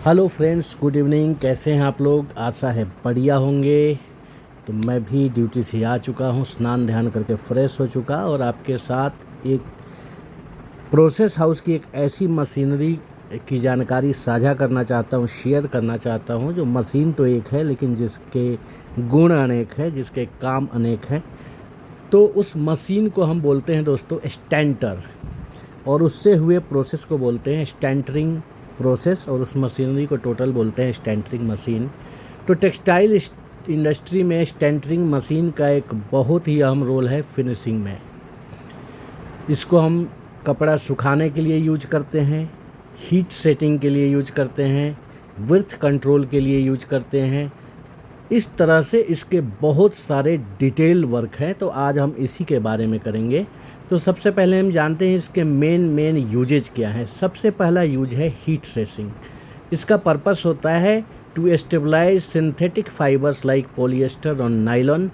Hello friends, good evening. कैसे हैं आप लोग? आशा है बढ़िया होंगे। तो मैं भी ड्यूटी से आ चुका हूं, स्नान ध्यान करके फ्रेश हो चुका और आपके साथ एक प्रोसेस हाउस की एक ऐसी मशीनरी की जानकारी साझा करना चाहता हूं, शेयर करना चाहता हूं, जो मशीन तो एक है लेकिन जिसके गुण अनेक है, जिसके काम अनेक हैं। तो उस मशीन को हम बोलते हैं दोस्तों स्टैंटर, और उससे हुए प्रोसेस को बोलते हैं स्टैंटरिंग प्रोसेस, और उस मशीनरी को टोटल बोलते हैं स्टैंटरिंग मशीन। तो टेक्सटाइल इंडस्ट्री में स्टैंटरिंग मशीन का एक बहुत ही अहम रोल है फिनिशिंग में। इसको हम कपड़ा सुखाने के लिए यूज करते हैं, हीट सेटिंग के लिए यूज करते हैं, विड्थ कंट्रोल के लिए यूज करते हैं। इस तरह से इसके बहुत सारे डिटेल वर्क हैं, तो आज हम इसी के बारे में करेंगे। तो सबसे पहले हम जानते हैं इसके मेन यूजेज क्या है। सबसे पहला यूज है हीट सेसिंग। इसका पर्पस होता है to stabilise synthetic fibres like polyester और नायलॉन।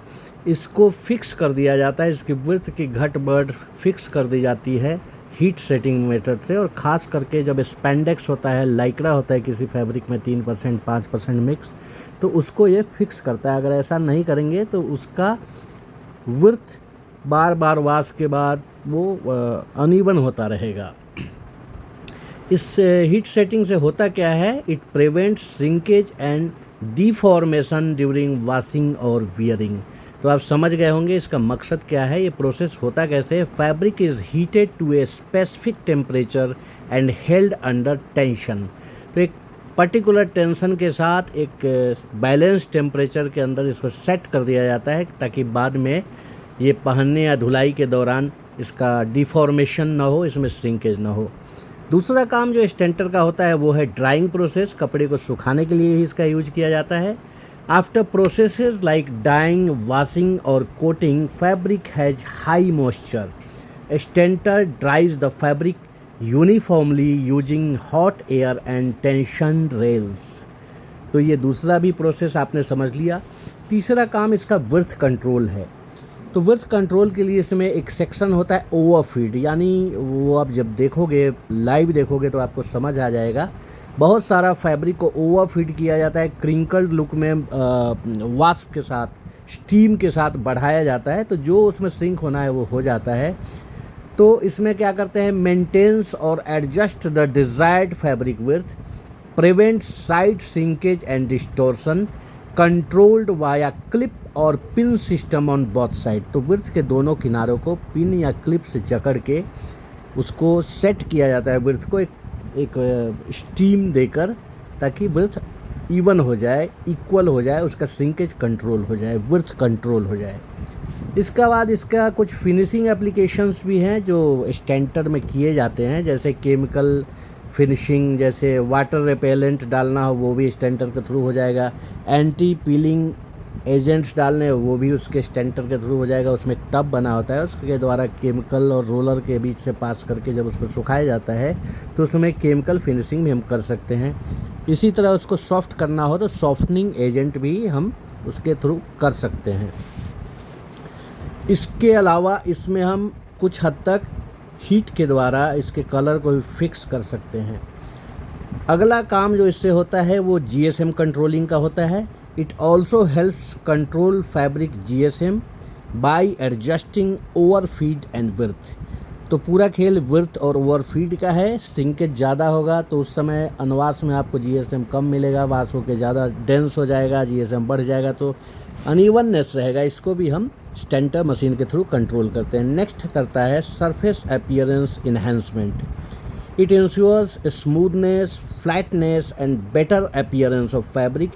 इसको फिक्स कर दिया जाता है, इसकी विड्थ की घट बढ़ फिक्स कर दी जाती है हीट सेटिंग मेथड से। और ख़ास करके जब स्पैंडेक्स होता है, लाइक्रा होता है किसी फैब्रिक में 3% 5% मिक्स, तो उसको ये फिक्स करता है। अगर ऐसा नहीं करेंगे तो उसका विड्थ बार बार वॉश के बाद वो अनइवन होता रहेगा। इस हीट सेटिंग से होता क्या है, it prevents shrinkage and deformation during washing और वियरिंग। तो आप समझ गए होंगे इसका मकसद क्या है, ये प्रोसेस होता कैसे है। Fabric is heated to a specific temperature and held under tension. तो एक पर्टिकुलर टेंशन के साथ एक बैलेंस टेम्परेचर के अंदर इसको सेट कर दिया जाता है, ताकि बाद में ये पहनने या धुलाई के दौरान इसका डिफॉर्मेशन ना हो, इसमें श्रिंकेज ना हो। दूसरा काम जो स्टैंटर का होता है वो है ड्राइंग प्रोसेस। कपड़े को सुखाने के लिए ही इसका यूज किया जाता है। After processes like dyeing, washing और coating, fabric has high moisture. Stenter dries the fabric uniformly using hot air and tension rails. तो ये दूसरा भी प्रोसेस आपने समझ लिया। तीसरा काम इसका विड्थ कंट्रोल है। तो विड्थ कंट्रोल के लिए इसमें एक सेक्शन होता है ओवरफीड, यानी वो आप जब देखोगे, लाइव देखोगे तो आपको समझ आ जाएगा। बहुत सारा फैब्रिक को ओवरफीड किया जाता है, क्रिंकल्ड लुक में वास्प के साथ, स्टीम के साथ बढ़ाया जाता है, तो जो उसमें सिंक होना है वो हो जाता है। तो इसमें क्या करते हैं, मेंटेन्स और adjust the desired fabric width, prevent side shrinkage and distortion, controlled via clip और pin system on both side. तो विड्थ के दोनों किनारों को पिन या क्लिप से जकड़ के उसको सेट किया जाता है, विड्थ को एक स्टीम देकर, ताकि विड्थ इवन हो जाए, इक्वल हो जाए, उसका सिंकेज कंट्रोल हो जाए, विड्थ कंट्रोल हो जाए। इसका बाद इसका कुछ फिनिशिंग एप्लीकेशंस भी हैं जो स्टैंटर में किए जाते हैं, जैसे केमिकल फिनिशिंग, जैसे वाटर रिपेलेंट डालना हो वो भी स्टैंटर के थ्रू हो जाएगा। एंटी पीलिंग एजेंट्स डालने वो भी उसके स्टैंटर के थ्रू हो जाएगा। उसमें एक टब बना होता है, उसके द्वारा केमिकल और रोलर के बीच से पास करके जब उसको सुखाया जाता है तो उसमें केमिकल फिनिशिंग भी हम कर सकते हैं। इसी तरह उसको सॉफ्ट करना हो तो सॉफ्टनिंग एजेंट भी हम उसके थ्रू कर सकते हैं। इसके अलावा इसमें हम कुछ हद तक हीट के द्वारा इसके कलर को भी फिक्स कर सकते हैं। अगला काम जो इससे होता है वो जीएसएम कंट्रोलिंग का होता है। It also helps control fabric GSM by adjusting overfeed and width. तो पूरा खेल विड्थ और ओवरफीड का है। सिंकेज ज़्यादा होगा तो उस समय अनवाश में आपको जीएसएम कम मिलेगा, वाश होकर ज़्यादा डेंस हो जाएगा, जीएसएम बढ़ जाएगा तो अनइवननेस रहेगा। इसको भी हम स्टैंटर मशीन के थ्रू कंट्रोल करते हैं। नेक्स्ट करता है surface appearance enhancement. It ensures smoothness, flatness and better appearance of fabric,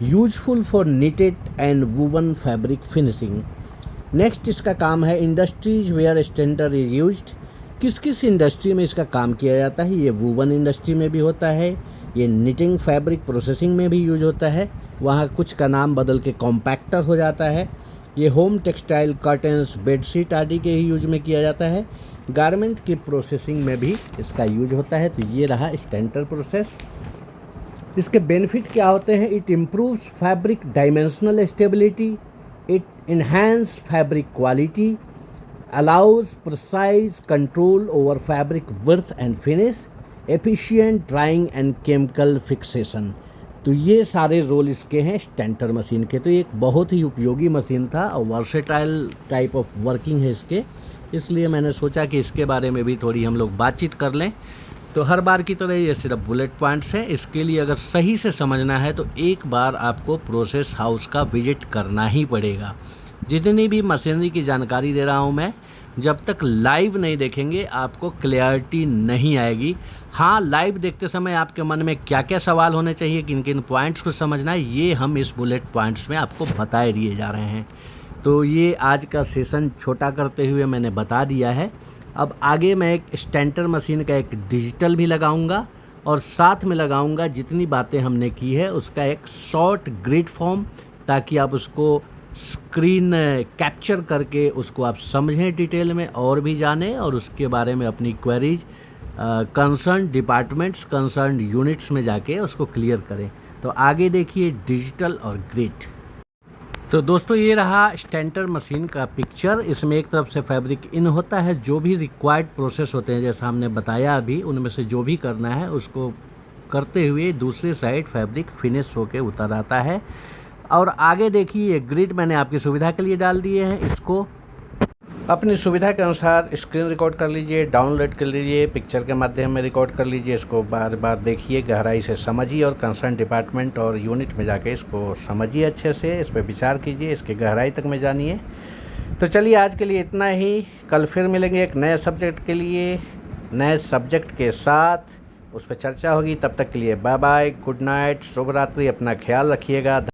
useful for knitted and woven fabric finishing. Next इसका काम है industries where stenter is used. किस किस इंडस्ट्री में इसका काम किया जाता है, ये वूवन इंडस्ट्री में भी होता है, ये निटिंग फैब्रिक प्रोसेसिंग में भी यूज होता है, वहाँ कुछ का नाम बदल के कॉम्पैक्टर हो जाता है। ये होम टेक्सटाइल, कर्टन्स, बेडशीट आदि के ही यूज में किया जाता है। गारमेंट की प्रोसेसिंग में भी इसका यूज होता है। तो ये रहा स्टैंटर प्रोसेस। इसके बेनिफिट क्या होते हैं, it improves fabric dimensional stability, it enhance fabric quality, allows precise control over fabric width and finish, efficient drawing and chemical fixation. तो ये सारे रोल इसके हैं स्टेंटर मशीन के। तो ये एक बहुत ही उपयोगी मशीन था और वर्सेटाइल टाइप ऑफ वर्किंग है इसके, इसलिए मैंने सोचा कि इसके बारे में भी थोड़ी हम लोग बातचीत कर लें। तो हर बार की तरह ये सिर्फ बुलेट पॉइंट्स हैं। इसके लिए अगर सही से समझना है तो एक बार आपको प्रोसेस हाउस का विजिट करना ही पड़ेगा। जितनी भी मशीनरी की जानकारी दे रहा हूँ मैं, जब तक लाइव नहीं देखेंगे आपको क्लैरिटी नहीं आएगी। हाँ, लाइव देखते समय आपके मन में क्या क्या सवाल होने चाहिए, किन किन पॉइंट्स को समझना है, ये हम इस बुलेट पॉइंट्स में आपको बताए दिए जा रहे हैं। तो ये आज का सेशन छोटा करते हुए मैंने बता दिया है। अब आगे मैं एक स्टेंटर मशीन का एक डिजिटल भी लगाऊंगा और साथ में लगाऊंगा जितनी बातें हमने की है उसका एक शॉर्ट ग्रिड फॉर्म, ताकि आप उसको स्क्रीन कैप्चर करके उसको आप समझें डिटेल में और भी जानें और उसके बारे में अपनी queries concern departments, concern units में जाके उसको क्लियर करें। तो आगे देखिए डिजिटल और ग्रिड। तो दोस्तों ये रहा स्टेंटर मशीन का पिक्चर। इसमें एक तरफ से फैब्रिक इन होता है, जो भी रिक्वायर्ड प्रोसेस होते हैं जैसा हमने बताया अभी, उनमें से जो भी करना है उसको करते हुए दूसरी साइड फैब्रिक फिनिश होके उतर आता है। और आगे देखिए ये ग्रिड मैंने आपकी सुविधा के लिए डाल दिए हैं। इसको अपनी सुविधा के अनुसार स्क्रीन रिकॉर्ड कर लीजिए, डाउनलोड कर लीजिए, पिक्चर के माध्यम में रिकॉर्ड कर लीजिए। इसको बार बार देखिए, गहराई से समझिए और कंसर्न डिपार्टमेंट और यूनिट में जाके इसको समझिए अच्छे से, इस पर विचार कीजिए, इसकी गहराई तक में जानिए। तो चलिए आज के लिए इतना ही। कल फिर मिलेंगे एक नए सब्जेक्ट के लिए, नए सब्जेक्ट के साथ, उस पर चर्चा होगी। तब तक के लिए बाय बाय, गुड नाइट, शुभ रात्रि, अपना ख्याल रखिएगा।